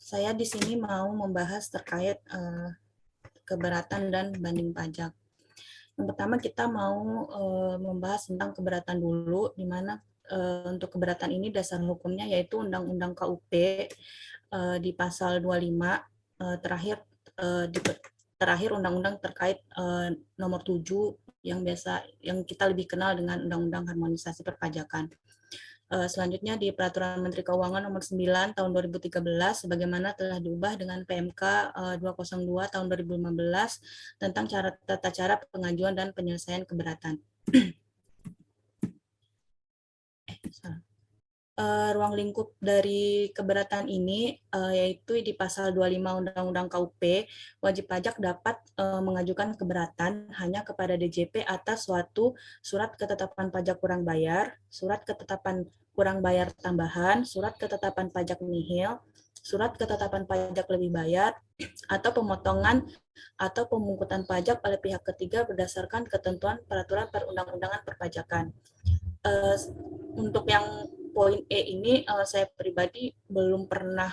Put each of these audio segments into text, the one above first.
Saya di sini mau membahas terkait keberatan dan banding pajak. Yang pertama kita mau membahas tentang keberatan dulu, di mana untuk keberatan ini dasar hukumnya yaitu Undang-Undang KUP di pasal 25 terakhir Undang-Undang terkait nomor 7 yang kita lebih kenal dengan Undang-Undang Harmonisasi Perpajakan. Selanjutnya di Peraturan Menteri Keuangan Nomor 9 Tahun 2013 sebagaimana telah diubah dengan PMK 202 Tahun 2015 tentang tata cara pengajuan dan penyelesaian keberatan. Ruang lingkup dari keberatan ini yaitu di pasal 25 Undang-Undang KUP, wajib pajak dapat mengajukan keberatan hanya kepada DJP atas suatu surat ketetapan pajak kurang bayar, surat ketetapan kurang bayar tambahan, surat ketetapan pajak nihil, surat ketetapan pajak lebih bayar, atau pemotongan atau pemungutan pajak oleh pihak ketiga berdasarkan ketentuan peraturan perundang-undangan perpajakan. Untuk yang poin E ini saya pribadi belum pernah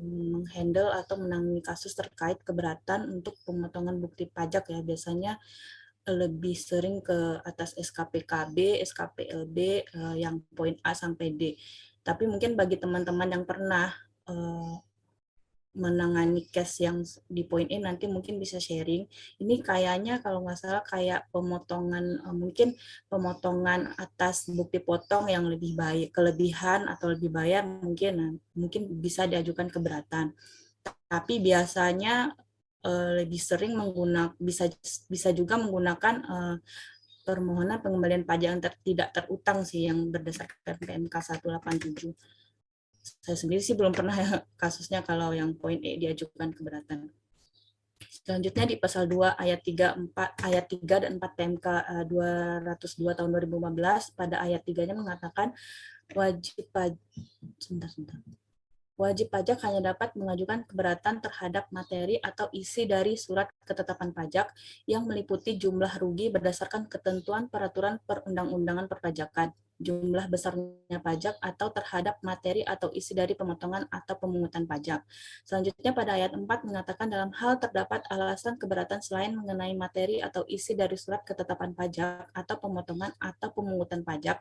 menghandle atau menangani kasus terkait keberatan untuk pemotongan bukti pajak ya. Biasanya lebih sering ke atas SKPKB, SKPLB yang poin A sampai D. Tapi mungkin bagi teman-teman yang pernah menangani case yang di poin E nanti mungkin bisa sharing. Ini kayaknya kalau nggak salah kayak pemotongan, mungkin pemotongan atas bukti potong yang lebih baik, kelebihan atau lebih bayar mungkin bisa diajukan keberatan. Tapi biasanya lebih sering bisa juga menggunakan permohonan pengembalian pajak yang tidak terutang sih yang berdasarkan PMK 187. Saya sendiri sih belum pernah ya kasusnya kalau yang poin E diajukan keberatan. Selanjutnya di pasal 2 ayat 3 dan 4 PMK 202 tahun 2015 pada ayat 3-nya mengatakan wajib pajak hanya dapat mengajukan keberatan terhadap materi atau isi dari surat ketetapan pajak yang meliputi jumlah rugi berdasarkan ketentuan peraturan perundang-undangan perpajakan, jumlah besarnya pajak, atau terhadap materi atau isi dari pemotongan atau pemungutan pajak. Selanjutnya pada ayat 4 mengatakan dalam hal terdapat alasan keberatan selain mengenai materi atau isi dari surat ketetapan pajak atau pemotongan atau pemungutan pajak,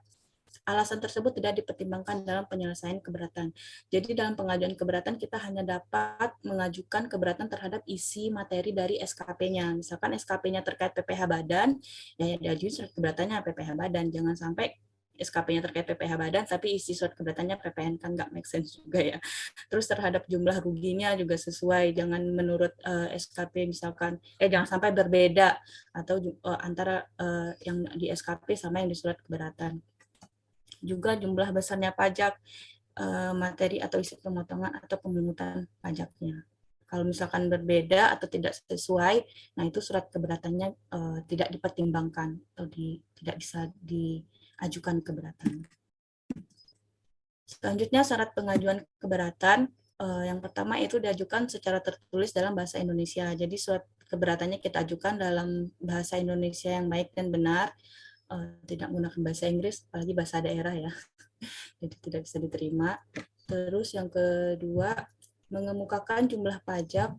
alasan tersebut tidak dipertimbangkan dalam penyelesaian keberatan. Jadi dalam pengajuan keberatan kita hanya dapat mengajukan keberatan terhadap isi materi dari SKP-nya. Misalkan SKP-nya terkait PPh badan, ya diajuin surat keberatannya PPh badan. Jangan sampai SKP-nya terkait PPh badan, tapi isi surat keberatannya PPN, kan nggak make sense juga ya. Terus terhadap jumlah ruginya juga sesuai, jangan menurut SKP misalkan, jangan sampai berbeda atau antara yang di SKP sama yang di surat keberatan. Juga jumlah besarnya pajak, materi atau isi pemotongan atau pemungutan pajaknya. Kalau misalkan berbeda atau tidak sesuai, nah itu surat keberatannya tidak dipertimbangkan atau tidak bisa diajukan keberatan. Selanjutnya syarat pengajuan keberatan, yang pertama itu diajukan secara tertulis dalam bahasa Indonesia. Jadi surat keberatannya kita ajukan dalam bahasa Indonesia yang baik dan benar, tidak menggunakan bahasa Inggris, apalagi bahasa daerah ya. Jadi tidak bisa diterima. Terus yang kedua, mengemukakan jumlah pajak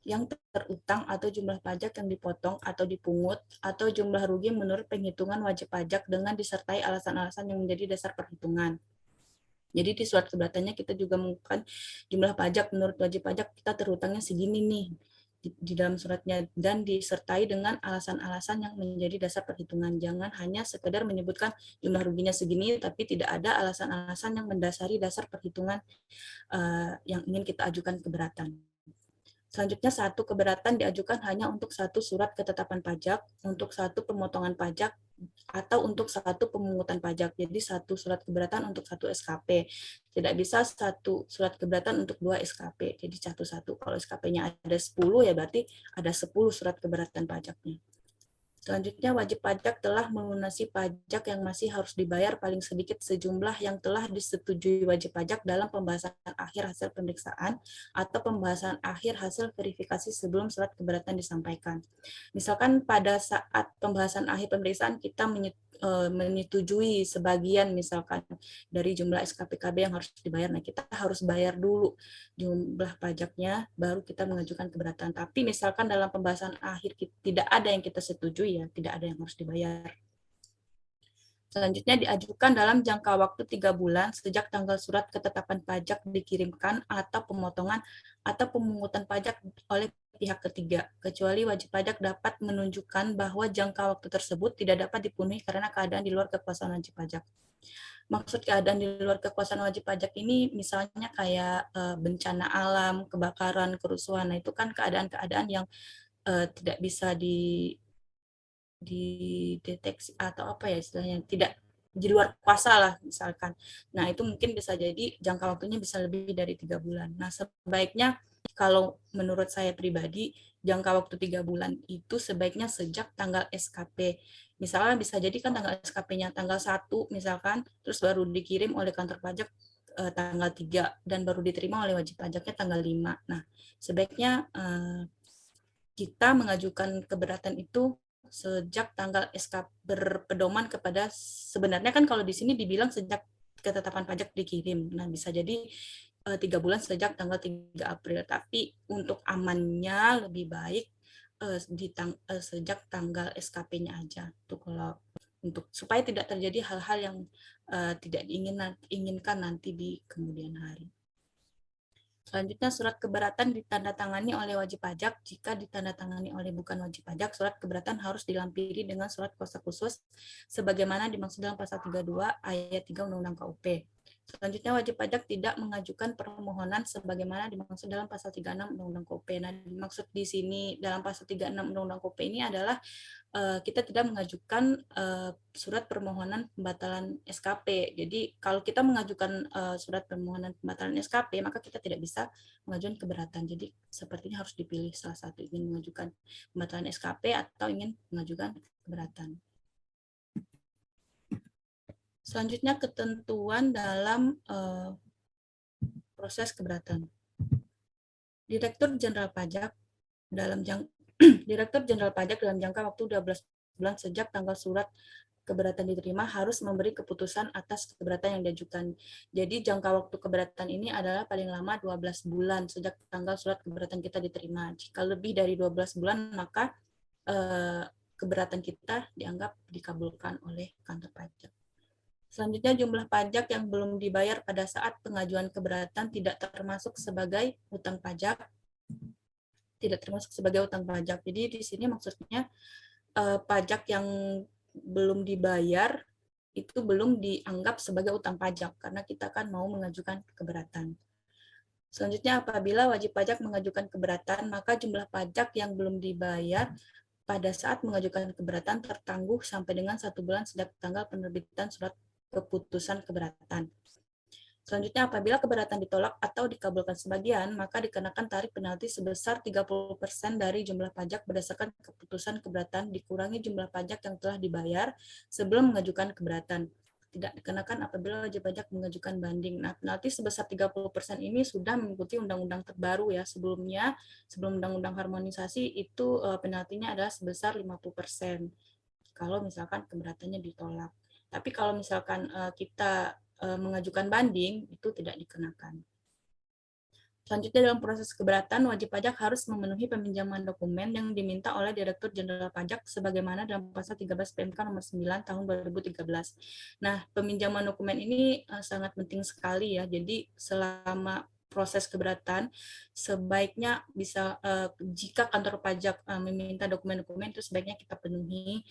yang terutang atau jumlah pajak yang dipotong atau dipungut atau jumlah rugi menurut penghitungan wajib pajak dengan disertai alasan-alasan yang menjadi dasar perhitungan. Jadi di surat keberatannya kita juga mengemukakan jumlah pajak menurut wajib pajak kita terutangnya segini nih di dalam suratnya dan disertai dengan alasan-alasan yang menjadi dasar perhitungan. Jangan hanya sekedar menyebutkan jumlah ruginya segini tapi tidak ada alasan-alasan yang mendasari dasar perhitungan yang ingin kita ajukan keberatan. Selanjutnya, satu keberatan diajukan hanya untuk satu surat ketetapan pajak, untuk satu pemotongan pajak, atau untuk satu pemungutan pajak. Jadi satu surat keberatan untuk satu SKP. Tidak bisa satu surat keberatan untuk dua SKP. Jadi satu-satu. Kalau SKP-nya ada 10, ya berarti ada 10 surat keberatan pajaknya. Selanjutnya, wajib pajak telah melunasi pajak yang masih harus dibayar paling sedikit sejumlah yang telah disetujui wajib pajak dalam pembahasan akhir hasil pemeriksaan atau pembahasan akhir hasil verifikasi sebelum surat keberatan disampaikan. Misalkan pada saat pembahasan akhir pemeriksaan kita menyetujui sebagian misalkan dari jumlah SKPKB yang harus dibayar. Nah, kita harus bayar dulu jumlah pajaknya, baru kita mengajukan keberatan. Tapi misalkan dalam pembahasan akhir tidak ada yang kita setujui, ya tidak ada yang harus dibayar. Selanjutnya diajukan dalam jangka waktu 3 bulan sejak tanggal surat ketetapan pajak dikirimkan atau pemotongan atau pemungutan pajak oleh pihak ketiga, kecuali wajib pajak dapat menunjukkan bahwa jangka waktu tersebut tidak dapat dipenuhi karena keadaan di luar kekuasaan wajib pajak. Maksud keadaan di luar kekuasaan wajib pajak ini misalnya kayak bencana alam, kebakaran, kerusuhan. Nah, itu kan keadaan-keadaan yang tidak bisa dideteksi atau apa ya istilahnya, tidak di luar kuasa lah misalkan. Nah, itu mungkin bisa jadi jangka waktunya bisa lebih dari 3 bulan. Nah, sebaiknya kalau menurut saya pribadi, jangka waktu 3 bulan itu sebaiknya sejak tanggal SKP. Misalnya bisa jadi kan tanggal SKP-nya tanggal 1 misalkan, terus baru dikirim oleh kantor pajak tanggal 3 dan baru diterima oleh wajib pajaknya tanggal 5. Nah, sebaiknya kita mengajukan keberatan itu sejak tanggal SK berpedoman kepada, sebenarnya kan kalau di sini dibilang sejak ketetapan pajak dikirim. Nah, bisa jadi 3 bulan sejak tanggal 3 April. Tapi untuk amannya lebih baik sejak tanggal SKP-nya aja. Tuh kalau untuk supaya tidak terjadi hal-hal yang tidak diinginkan nanti di kemudian hari. Selanjutnya, surat keberatan ditandatangani oleh wajib pajak. Jika ditandatangani oleh bukan wajib pajak, surat keberatan harus dilampiri dengan surat kuasa khusus sebagaimana dimaksud dalam pasal 32 ayat 3 Undang-Undang KUP. Selanjutnya, wajib pajak tidak mengajukan permohonan sebagaimana dimaksud dalam pasal 36 Undang-Undang KUP. Nah, dimaksud di sini dalam pasal 36 Undang-Undang KUP ini adalah kita tidak mengajukan surat permohonan pembatalan SKP. Jadi kalau kita mengajukan surat permohonan pembatalan SKP, maka kita tidak bisa mengajukan keberatan. Jadi sepertinya harus dipilih salah satu, ingin mengajukan pembatalan SKP atau ingin mengajukan keberatan. Selanjutnya, ketentuan dalam proses keberatan. Direktur Jenderal Pajak dalam Direktur Jenderal Pajak dalam jangka waktu 12 bulan sejak tanggal surat keberatan diterima harus memberi keputusan atas keberatan yang diajukan. Jadi jangka waktu keberatan ini adalah paling lama 12 bulan sejak tanggal surat keberatan kita diterima. Jika lebih dari 12 bulan, maka keberatan kita dianggap dikabulkan oleh kantor pajak. Selanjutnya, jumlah pajak yang belum dibayar pada saat pengajuan keberatan tidak termasuk sebagai utang pajak. Tidak termasuk sebagai utang pajak. Jadi di sini maksudnya pajak yang belum dibayar itu belum dianggap sebagai utang pajak karena kita kan mau mengajukan keberatan. Selanjutnya, apabila wajib pajak mengajukan keberatan, maka jumlah pajak yang belum dibayar pada saat mengajukan keberatan tertangguh sampai dengan 1 bulan sejak tanggal penerbitan surat keputusan keberatan. Selanjutnya, apabila keberatan ditolak atau dikabulkan sebagian, maka dikenakan tarif penalti sebesar 30% dari jumlah pajak berdasarkan keputusan keberatan dikurangi jumlah pajak yang telah dibayar sebelum mengajukan keberatan. Tidak dikenakan apabila wajib pajak mengajukan banding. Nah, penalti sebesar 30% ini sudah mengikuti undang-undang terbaru ya. Sebelumnya, sebelum undang-undang harmonisasi itu penaltinya adalah sebesar 50% kalau misalkan keberatannya ditolak. Tapi kalau misalkan kita mengajukan banding, itu tidak dikenakan. Selanjutnya, dalam proses keberatan, wajib pajak harus memenuhi peminjaman dokumen yang diminta oleh Direktur Jenderal Pajak sebagaimana dalam pasal 13 PMK nomor 9 tahun 2013. Nah, peminjaman dokumen ini sangat penting sekali ya. Jadi selama proses keberatan, sebaiknya bisa jika kantor pajak meminta dokumen-dokumen itu sebaiknya kita penuhi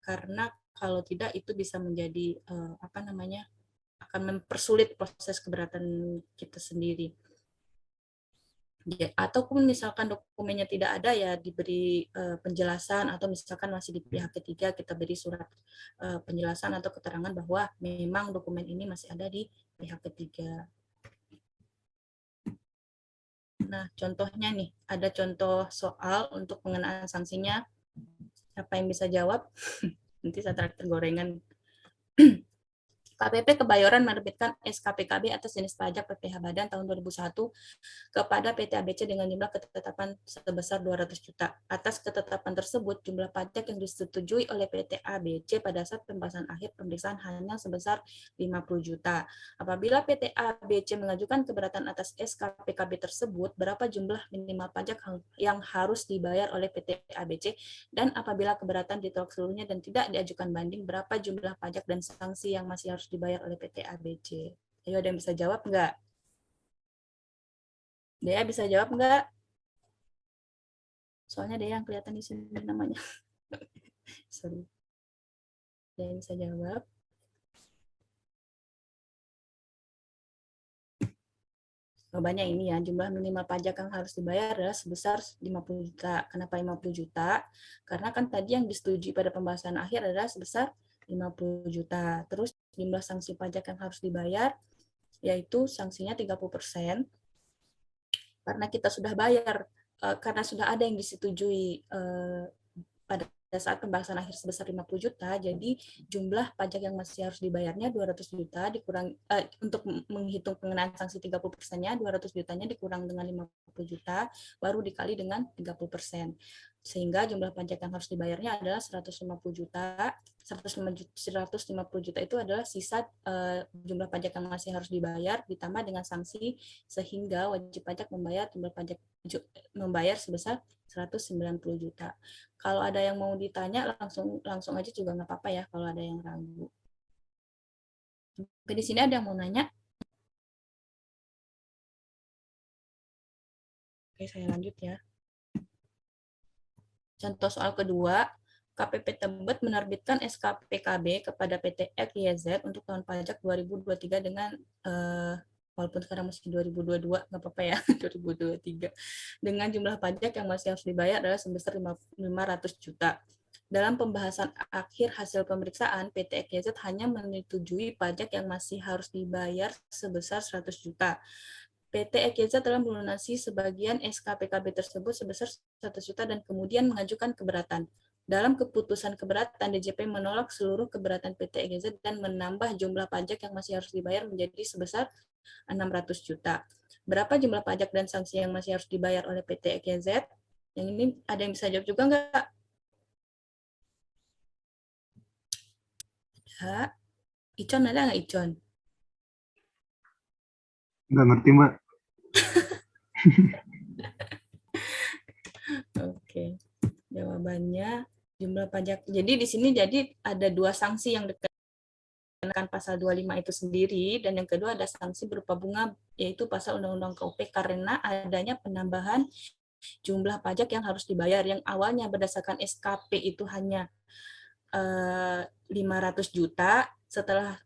karena kalau tidak itu bisa menjadi akan mempersulit proses keberatan kita sendiri. Ya, ataupun misalkan dokumennya tidak ada ya diberi penjelasan, atau misalkan masih di pihak ketiga kita beri surat penjelasan atau keterangan bahwa memang dokumen ini masih ada di pihak ketiga. Nah, contohnya nih, ada contoh soal untuk pengenaan sanksinya. Siapa yang bisa jawab? Nanti saya traktir gorengan. KPP Kebayoran menerbitkan SKPKB atas jenis pajak PPh Badan tahun 2001 kepada PT ABC dengan jumlah ketetapan sebesar 200 juta. Atas ketetapan tersebut, jumlah pajak yang disetujui oleh PT ABC pada saat pembahasan akhir pemeriksaan hanya sebesar 50 juta. Apabila PT ABC mengajukan keberatan atas SKPKB tersebut, berapa jumlah minimal pajak yang harus dibayar oleh PT ABC, dan apabila keberatan ditolak seluruhnya dan tidak diajukan banding, berapa jumlah pajak dan sanksi yang masih harus dibayar oleh PT ABC. Ayo, ada yang bisa jawab nggak? Dea bisa jawab nggak? Soalnya Dea yang kelihatan di sini namanya. Sorry. Dea yang bisa jawab. Jawabannya ini ya, jumlah minimal pajak yang harus dibayar adalah sebesar 50 juta. Kenapa 50 juta? Karena kan tadi yang disetujui pada pembahasan akhir adalah sebesar 50 juta. Terus jumlah sanksi pajak yang harus dibayar, yaitu sanksinya 30%, karena kita sudah bayar, karena sudah ada yang disetujui pada saat pembahasan akhir sebesar 50 juta, jadi jumlah pajak yang masih harus dibayarnya 200 juta dikurang untuk menghitung pengenaan sanksi 30%-nya, 200 jutanya dikurang dengan 50 juta baru dikali dengan 30%. Sehingga jumlah pajak yang harus dibayarnya adalah 150 juta. 150 juta itu adalah sisa jumlah pajak yang masih harus dibayar ditambah dengan sanksi, sehingga wajib pajak membayar jumlah pajak sebesar 190 juta. Kalau ada yang mau ditanya langsung aja juga nggak apa-apa ya kalau ada yang ragu. Oke, di sini ada yang mau nanya? Oke, saya lanjut ya. Contoh soal kedua, KPP Tebet menerbitkan SKPKB kepada PT XYZ untuk tahun pajak 2023 dengan walaupun sekarang masih 2022, nggak apa-apa ya, 2023. Dengan jumlah pajak yang masih harus dibayar adalah sebesar 500 juta. Dalam pembahasan akhir hasil pemeriksaan, PT XYZ hanya menyetujui pajak yang masih harus dibayar sebesar 100 juta. PT Ekeza telah melunasi sebagian SKPKB tersebut sebesar 100 juta dan kemudian mengajukan keberatan. Dalam keputusan keberatan, DJP menolak seluruh keberatan PT Ekeza dan menambah jumlah pajak yang masih harus dibayar menjadi sebesar 600 juta. Berapa jumlah pajak dan sanksi yang masih harus dibayar oleh PT Ekeza? Yang ini ada yang bisa jawab juga nggak? Ya. Icon ada nggak, Icon? Nggak ngerti, Mbak. Oke. Jawabannya jumlah pajak. Jadi di sini jadi ada dua sanksi yang dikenakan pasal 25 itu sendiri, dan yang kedua ada sanksi berupa bunga, yaitu pasal Undang-Undang KUP karena adanya penambahan jumlah pajak yang harus dibayar yang awalnya berdasarkan SKP itu hanya 500 juta, setelah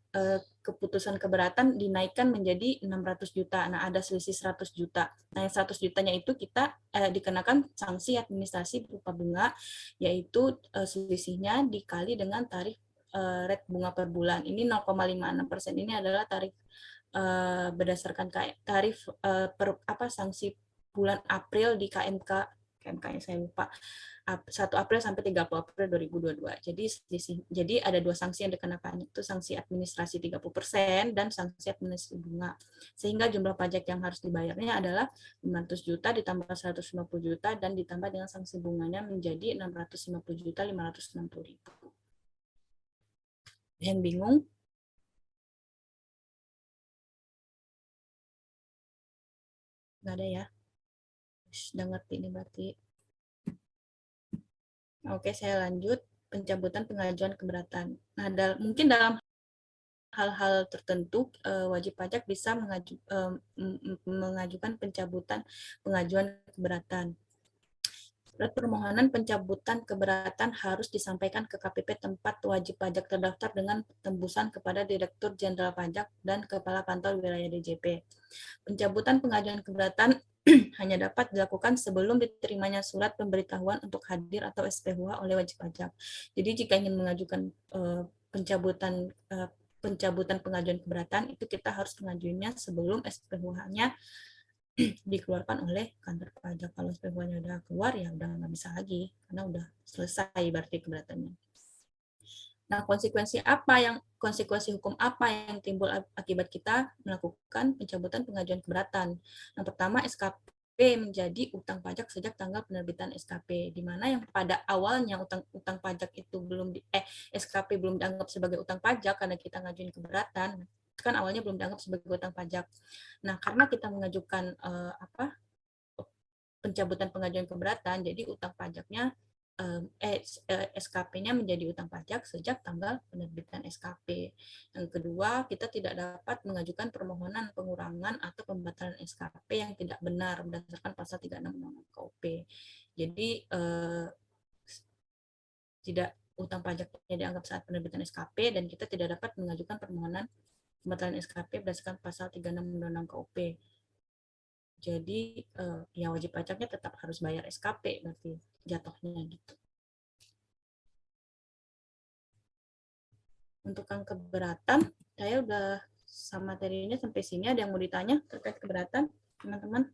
keputusan keberatan dinaikkan menjadi 600 juta. Nah, ada selisih 100 juta. Nah, yang 100 jutanya itu kita dikenakan sanksi administrasi berupa bunga, yaitu selisihnya dikali dengan tarif rate bunga per bulan. Ini 0,56%. Ini adalah tarif berdasarkan tarif sanksi bulan April di KMK saya lupa, 1 April sampai 30 April 2022. Jadi ada dua sanksi yang dikenakan, itu sanksi administrasi 30% dan sanksi administrasi bunga. Sehingga jumlah pajak yang harus dibayarnya adalah 500 juta ditambah 150 juta dan ditambah dengan sanksi bunganya menjadi 650 juta 560 ribu. Yang bingung? Nggak ada ya? Sudah ngerti ini berarti. Oke, saya lanjut. Pencabutan pengajuan keberatan. Nah, mungkin dalam hal-hal tertentu wajib pajak bisa mengajukan pencabutan pengajuan keberatan. Surat permohonan pencabutan keberatan harus disampaikan ke KPP tempat wajib pajak terdaftar dengan tembusan kepada Direktur Jenderal Pajak dan Kepala Kantor Wilayah DJP. Pencabutan pengajuan keberatan hanya dapat dilakukan sebelum diterimanya surat pemberitahuan untuk hadir atau SPH oleh wajib pajak. Jadi jika ingin mengajukan pencabutan pengajuan keberatan, itu kita harus mengajukannya sebelum SPH-nya dikeluarkan oleh kantor pajak. Kalau SPH-nya udah keluar, ya udah nggak bisa lagi, karena udah selesai berarti keberatannya. Nah, konsekuensi hukum apa yang timbul akibat kita melakukan pencabutan pengajuan keberatan? Yang pertama, SKP menjadi utang pajak sejak tanggal penerbitan SKP, di mana yang pada awalnya utang pajak itu SKP belum dianggap sebagai utang pajak karena kita ngajuin keberatan, itu kan awalnya belum dianggap sebagai utang pajak. Nah, karena kita mengajukan pencabutan pengajuan keberatan, jadi utang pajaknya SKP-nya menjadi utang pajak sejak tanggal penerbitan SKP. Yang kedua, kita tidak dapat mengajukan permohonan pengurangan atau pembatalan SKP yang tidak benar berdasarkan pasal 36 Undang-Undang KUP. Jadi tidak utang pajaknya dianggap saat penerbitan SKP dan kita tidak dapat mengajukan permohonan pembatalan SKP berdasarkan pasal 36 Undang-Undang KUP. Jadi ya wajib pajaknya tetap harus bayar SKP berarti jatuhnya gitu. Untuk yang keberatan, saya udah sama materinya sampai sini. Ada yang mau ditanya terkait keberatan, teman-teman?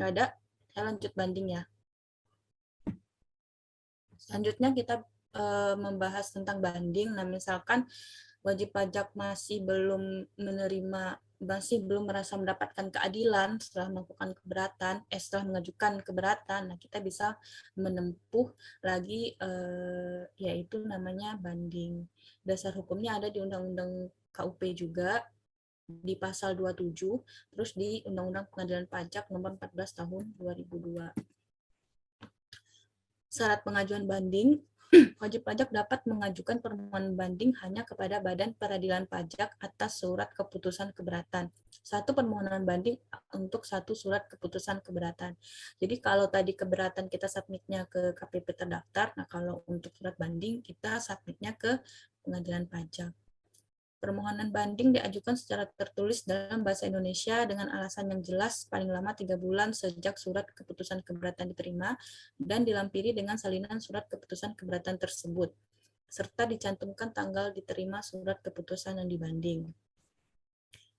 Nggak ada? Saya lanjut banding ya. Selanjutnya kita membahas tentang banding. Nah, misalkan wajib pajak masih belum merasa mendapatkan keadilan setelah melakukan keberatan, setelah mengajukan keberatan, nah kita bisa menempuh lagi yaitu namanya banding. Dasar hukumnya ada di Undang-Undang KUP juga di pasal 27, terus di Undang-Undang Pengadilan Pajak nomor 14 tahun 2002. Syarat pengajuan banding, wajib pajak dapat mengajukan permohonan banding hanya kepada Badan Peradilan Pajak atas surat keputusan keberatan. Satu permohonan banding untuk satu surat keputusan keberatan. Jadi kalau tadi keberatan kita submitnya ke KPP terdaftar, nah kalau untuk surat banding kita submitnya ke Pengadilan Pajak. Permohonan banding diajukan secara tertulis dalam bahasa Indonesia dengan alasan yang jelas paling lama 3 bulan sejak surat keputusan keberatan diterima dan dilampiri dengan salinan surat keputusan keberatan tersebut, serta dicantumkan tanggal diterima surat keputusan yang dibanding.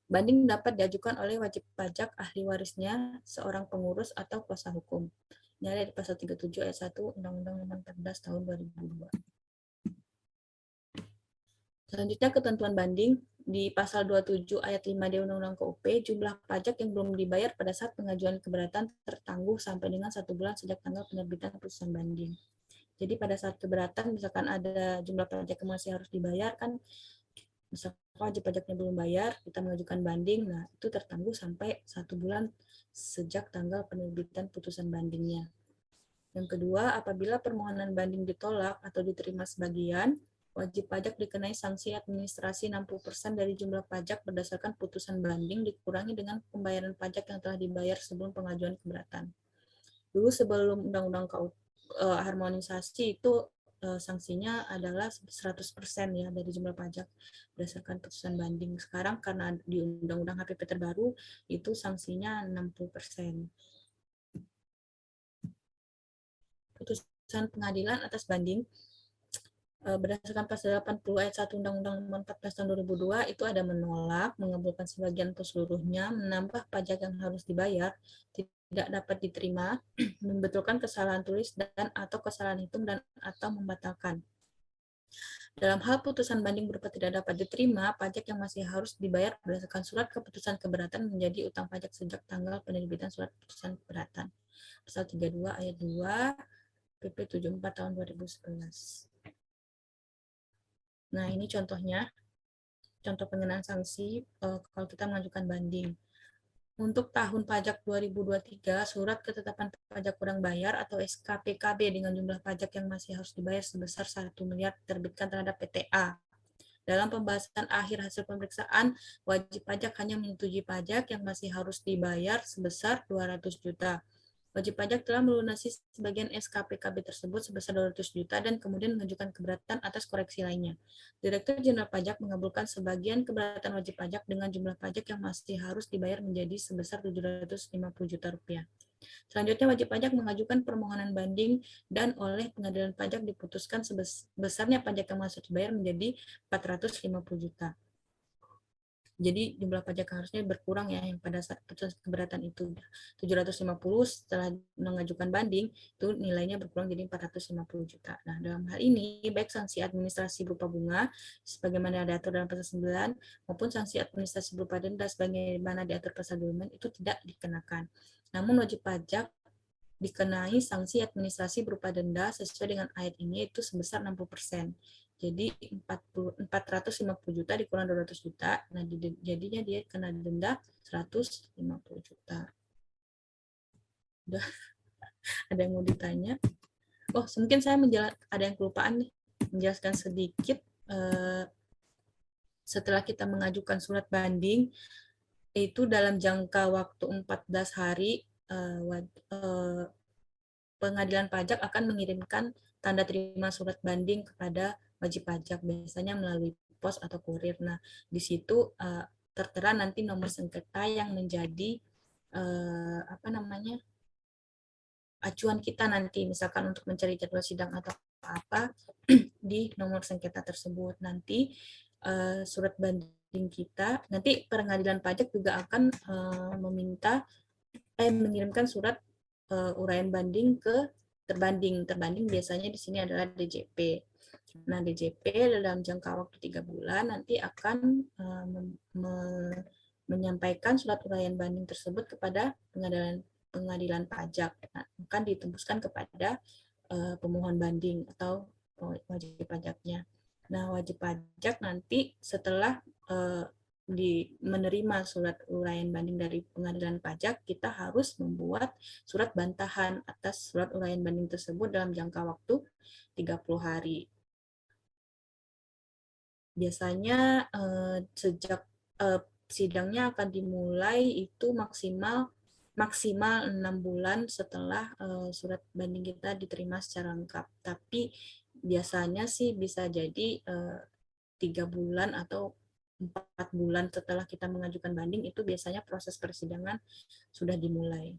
Banding dapat diajukan oleh wajib pajak, ahli warisnya, seorang pengurus, atau kuasa hukum. Ini ada di pasal 37 ayat 1 Undang-Undang Nomor 14 Tahun 2002. Selanjutnya ketentuan banding di pasal 27 ayat 5D Undang-Undang KUP, jumlah pajak yang belum dibayar pada saat pengajuan keberatan tertangguh sampai dengan 1 bulan sejak tanggal penerbitan putusan banding. Jadi pada saat keberatan, misalkan ada jumlah pajak yang masih harus dibayar, kan misalkan wajib pajaknya belum bayar, kita mengajukan banding, nah itu tertangguh sampai 1 bulan sejak tanggal penerbitan putusan bandingnya. Yang kedua, apabila permohonan banding ditolak atau diterima sebagian, wajib pajak dikenai sanksi administrasi 60% dari jumlah pajak berdasarkan putusan banding dikurangi dengan pembayaran pajak yang telah dibayar sebelum pengajuan keberatan. Dulu sebelum undang-undang harmonisasi itu sanksinya adalah 100% ya dari jumlah pajak berdasarkan putusan banding. Sekarang karena di undang-undang HPP terbaru itu sanksinya 60%. Putusan pengadilan atas banding berdasarkan pasal 80 ayat 1 Undang-Undang Nomor 14 tahun 2002 itu ada menolak, mengabulkan sebagian atau seluruhnya, menambah pajak yang harus dibayar, tidak dapat diterima, membetulkan kesalahan tulis dan atau kesalahan hitung dan atau membatalkan. Dalam hal putusan banding berupa tidak dapat diterima, pajak yang masih harus dibayar berdasarkan surat keputusan keberatan menjadi utang pajak sejak tanggal penerbitan surat keputusan keberatan. Pasal 32 ayat 2 PP 74 tahun 2011. Nah, ini contohnya, contoh pengenaan sanksi kalau kita mengajukan banding. Untuk tahun pajak 2023, surat ketetapan pajak kurang bayar atau SKPKB dengan jumlah pajak yang masih harus dibayar sebesar 1 miliar diterbitkan terhadap PTA. Dalam pembahasan akhir hasil pemeriksaan, wajib pajak hanya menyetujui pajak yang masih harus dibayar sebesar 200 juta. Wajib pajak telah melunasi sebagian SKPKB tersebut sebesar 200 juta dan kemudian mengajukan keberatan atas koreksi lainnya. Direktur Jenderal Pajak mengabulkan sebagian keberatan wajib pajak dengan jumlah pajak yang masih harus dibayar menjadi sebesar 750 juta rupiah. Selanjutnya, wajib pajak mengajukan permohonan banding dan oleh pengadilan pajak diputuskan sebesarnya pajak yang masih dibayar menjadi 450 juta. Jadi jumlah pajak harusnya berkurang ya, yang pada saat putusan keberatan itu 750, setelah mengajukan banding itu nilainya berkurang jadi 450 juta. Nah, dalam hal ini baik sanksi administrasi berupa bunga sebagaimana diatur dalam pasal 9 maupun sanksi administrasi berupa denda sebagaimana diatur pasal 20 itu tidak dikenakan. Namun wajib pajak dikenai sanksi administrasi berupa denda sesuai dengan ayat ini itu sebesar 60%. Jadi 450 juta dikurang 200 juta, nah jadinya dia kena denda 150 juta. Udah, ada yang mau ditanya? Oh, mungkin saya ada yang kelupaan nih, menjelaskan sedikit setelah kita mengajukan surat banding itu dalam jangka waktu 14 hari pengadilan pajak akan mengirimkan tanda terima surat banding kepada wajib pajak, biasanya melalui pos atau kurir. Nah, di situ tertera nanti nomor sengketa yang menjadi acuan kita nanti, misalkan untuk mencari jadwal sidang atau apa di nomor sengketa tersebut. Nanti surat banding kita, nanti pengadilan pajak juga akan mengirimkan surat uraian banding ke terbanding. Terbanding biasanya di sini adalah DJP. Nah, DJP dalam jangka waktu 3 bulan nanti akan menyampaikan surat uraian banding tersebut kepada pengadilan pajak. Nah, akan ditembuskan kepada pemohon banding atau wajib pajaknya. Nah, wajib pajak nanti setelah menerima surat uraian banding dari pengadilan pajak, kita harus membuat surat bantahan atas surat uraian banding tersebut dalam jangka waktu 30 hari. Biasanya sejak sidangnya akan dimulai itu maksimal 6 bulan setelah surat banding kita diterima secara lengkap. Tapi biasanya sih bisa jadi 3 bulan atau 4 bulan setelah kita mengajukan banding itu biasanya proses persidangan sudah dimulai.